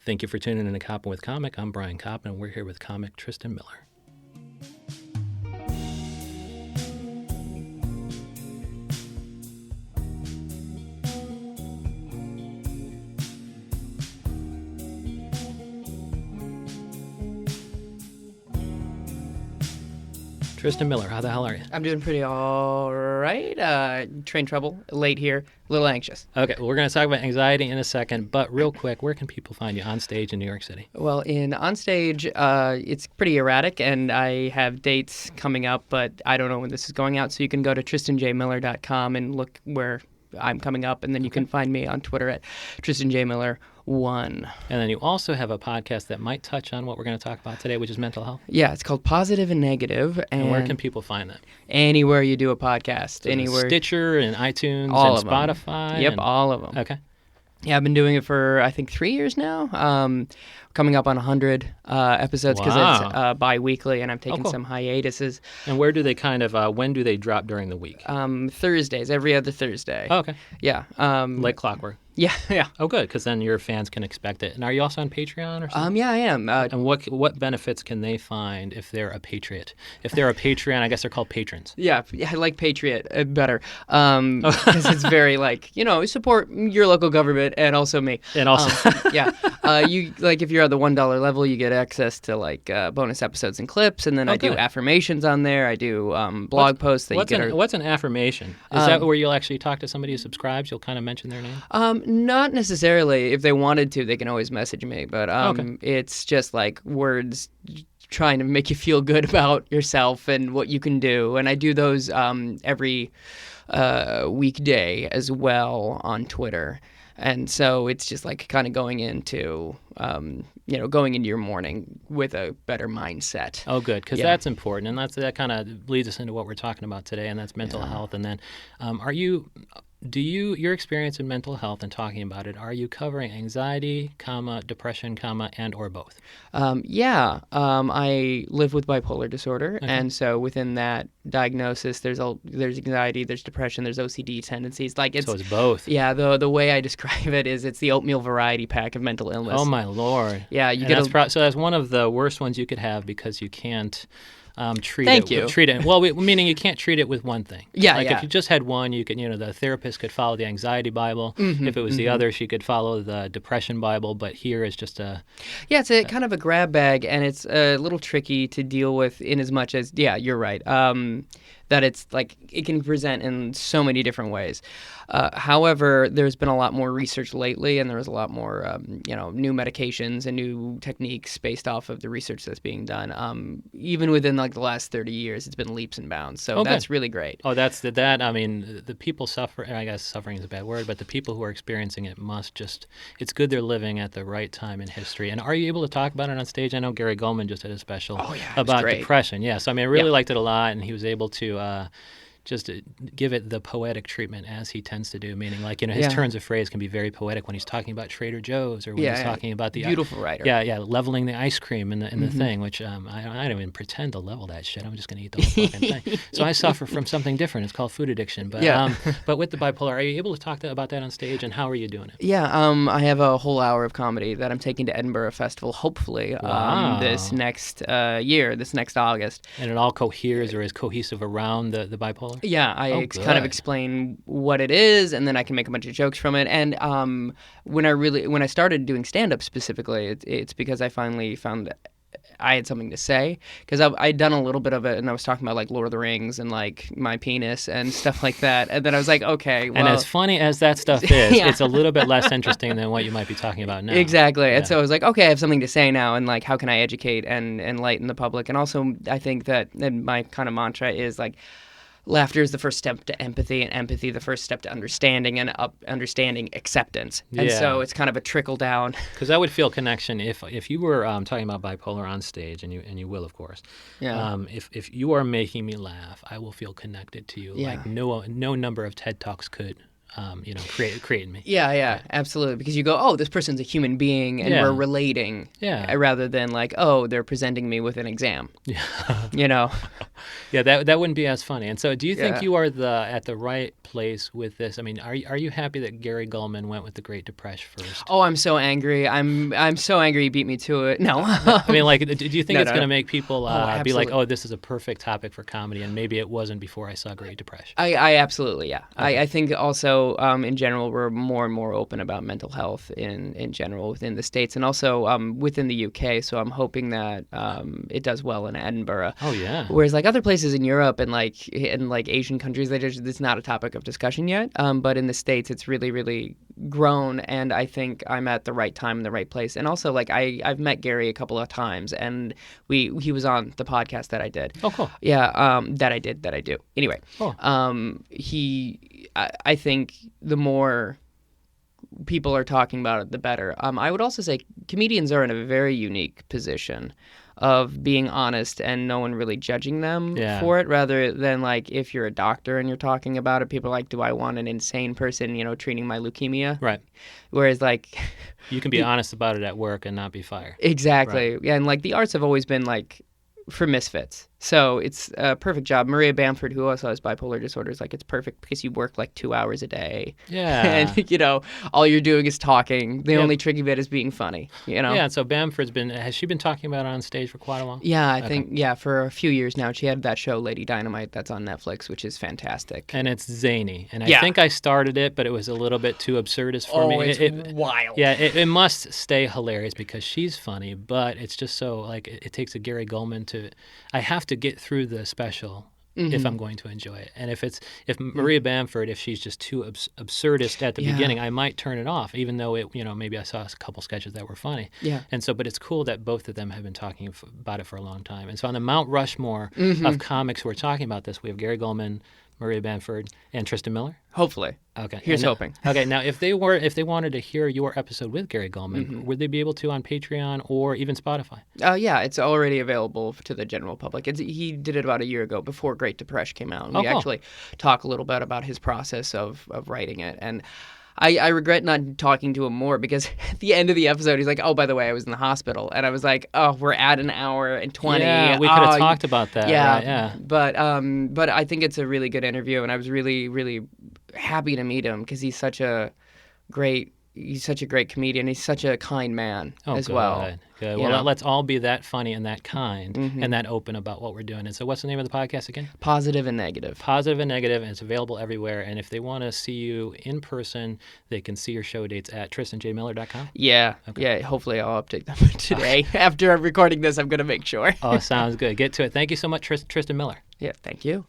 Thank you for tuning in to Coppin with Comic. I'm Brian Coppin, and we're here with comic Tristan Miller. Tristan Miller, how the hell are you? I'm doing pretty all right. Train trouble, late here, a little anxious. Okay, well, we're going to talk about anxiety in a second, but real quick, where can people find you on stage in New York City? Well, on stage, it's pretty erratic, and I have dates coming up, but I don't know when this is going out, so you can go to tristanjmiller.com and look where I'm coming up, and then you can find me on Twitter at tristanjmiller1. And then you also have a podcast that might touch on what we're going to talk about today, which is mental health. Yeah, it's called Positive and Negative. And where can people find that? Anywhere you do a podcast. So anywhere. Stitcher and iTunes all and of Spotify. Them. Yep, all of them. Okay. Yeah, I've been doing it for, I think, 3 years now. Coming up on 100 episodes because it's bi-weekly, and I'm taking some hiatuses. And where do they when do they drop during the week? Thursdays, every other Thursday. Oh, okay. Yeah. Like clockwork. Yeah. Oh, good, because then your fans can expect it. And are you also on Patreon or something? Yeah, I am. And what benefits can they find if they're a patriot? If they're a Patreon, I guess they're called patrons. Yeah, I like Patriot better. Because it's very support your local government and also me. And also, you if you're at the $1 level, you get access to bonus episodes and clips, and then I do affirmations on there. I do blog posts that What's an affirmation? Is that where you'll actually talk to somebody who subscribes? You'll kind of mention their name? Not necessarily. If they wanted to, they can always message me. But it's just like words trying to make you feel good about yourself and what you can do. And I do those every weekday as well on Twitter. And so it's just like kind of going into your morning with a better mindset. Oh, good, because that's important, and that kind of leads us into what we're talking about today, and that's mental health. And then, your experience in mental health and talking about it, are you covering anxiety, depression, and or both? I live with bipolar disorder, and so within that diagnosis, there's anxiety, there's depression, there's OCD tendencies. So it's both. Yeah, the way I describe it is it's the oatmeal variety pack of mental illness. Oh my Lord. Yeah, so that's one of the worst ones you could have because you can't. Treat it. Well, meaning you can't treat it with one thing. If you just had one, you could, the therapist could follow the anxiety Bible. If it was the other, she could follow the depression Bible. But here is just it's kind of a grab bag, and it's a little tricky to deal with in as much as, you're right. That it's it can present in so many different ways. However, there's been a lot more research lately, and there was a lot more, new medications and new techniques based off of the research that's being done. Even within the last 30 years, it's been leaps and bounds. So that's really great. Oh, the people suffering, I guess suffering is a bad word, but the people who are experiencing it it's good they're living at the right time in history. And are you able to talk about it on stage? I know Gary Goldman just did a special about depression. Yeah, so I really liked it a lot, and he was able to just give it the poetic treatment as he tends to do, meaning his turns of phrase can be very poetic when he's talking about Trader Joe's or when he's talking about the beautiful writer. Leveling the ice cream in the thing, which I don't even pretend to level that shit. I'm just going to eat the whole fucking thing. So I suffer from something different. It's called food addiction. But but with the bipolar, are you able to talk about that on stage, and how are you doing it? Yeah, I have a whole hour of comedy that I'm taking to Edinburgh Festival, hopefully this next year, this next August. And it all coheres or is cohesive around the bipolar? Yeah, I kind of explain what it is, and then I can make a bunch of jokes from it. And when I started doing stand-up specifically, it's because I finally found that I had something to say, because I'd done a little bit of it, and I was talking about Lord of the Rings and my penis and stuff like that. And then I was like, okay, well. And as funny as that stuff is, it's a little bit less interesting than what you might be talking about now. Exactly. Yeah. And so I was like, okay, I have something to say now, and how can I educate and enlighten the public? And also, I think that my kind of mantra is laughter is the first step to empathy, and empathy the first step to understanding, and understanding acceptance. And so it's kind of a trickle down. Because I would feel connection if you were talking about bipolar on stage, and you will, of course. Yeah. If you are making me laugh, I will feel connected to you like no number of TED Talks could. created me. Yeah, absolutely. Because you go, oh, this person's a human being, and Yeah. we're relating. Yeah. Rather than like, oh, they're presenting me with an exam. Yeah. You know. Yeah, that wouldn't be as funny. And so, do you think Yeah. you are at the right place with this? I mean, are you happy that Gary Gulman went with the Great Depression first? Oh, I'm so angry. I'm so angry he beat me to it. No. I mean, like, do you think No, it's no, going to no. make people be like, absolutely. oh, this is a perfect topic for comedy, and maybe it wasn't before I saw Great Depression? I absolutely, yeah. I think also in general we're more and more open about mental health in general within the States and also within the UK. So I'm hoping that it does well in Edinburgh. Oh yeah. Whereas like other places in Europe and like Asian countries, it's not a topic of discussion yet. But in the States, it's really, really grown, and I think I'm at the right time in the right place. And also, like I've met Gary a couple of times, and he was on the podcast that I did. Oh, cool. Yeah, that I do. Anyway, Cool. I think the more people are talking about it, the better. I would also say comedians are in a very unique position of being honest and no one really judging them Yeah. for it, rather than like if you're a doctor and you're talking about it, people are like, do I want an insane person, treating my leukemia? Right. Whereas like You can be honest about it at work and not be fired. exactly. Yeah, and like the arts have always been like for misfits. So it's a perfect job. Maria Bamford, who also has bipolar disorder, is like, it's perfect because you work like 2 hours a day. Yeah. And, all you're doing is talking. The Yep. only tricky bit is being funny, Yeah, and so Bamford's has she been talking about it on stage for quite a while? Yeah, I think, for a few years now. She had that show, Lady Dynamite, that's on Netflix, which is fantastic. And it's zany. And I Yeah. think I started it, but it was a little bit too absurdist for me. It- wild. Yeah, it must stay hilarious because she's funny, but it's just so, like, it takes a Gary Gulman to... I have to get through the special if I'm going to enjoy it. And if Maria Bamford, if she's just too absurdist at the Yeah. beginning, I might turn it off, even though maybe I saw a couple sketches that were funny. Yeah. And so, but it's cool that both of them have been talking about it for a long time. And so on the Mount Rushmore of comics who are talking about this, we have Gary Gulman, Maria Bamford, and Tristan Miller. Hopefully. Okay. Here's And hoping. Okay. Now, if they wanted to hear your episode with Gary Gulman, would they be able to on Patreon or even Spotify? Yeah, it's already available to the general public. He did it about a year ago before Great Depression came out. And Oh, we cool. actually talk a little bit about his process of writing it. And I regret not talking to him more because at the end of the episode, he's like, oh, by the way, I was in the hospital. And I was like, oh, we're at an hour and 20. Yeah, we could have Oh, talked about that. Yeah, Right, yeah. But I think it's a really good interview, and I was really, really happy to meet him because he's such a great comedian. He's such a kind man as good, well. Good. You Well, know? let's all be that funny and that kind and that open about what we're doing. And so, what's the name of the podcast again? Positive and negative. Positive and Negative, and it's available everywhere. And if they want to see you in person, they can see your show dates at tristanjmiller.com. Yeah, yeah. Hopefully, I'll update them today. After I'm recording this, I'm gonna make sure. Oh, sounds good. Get to it. Thank you so much, Tristan Miller. Yeah, thank you.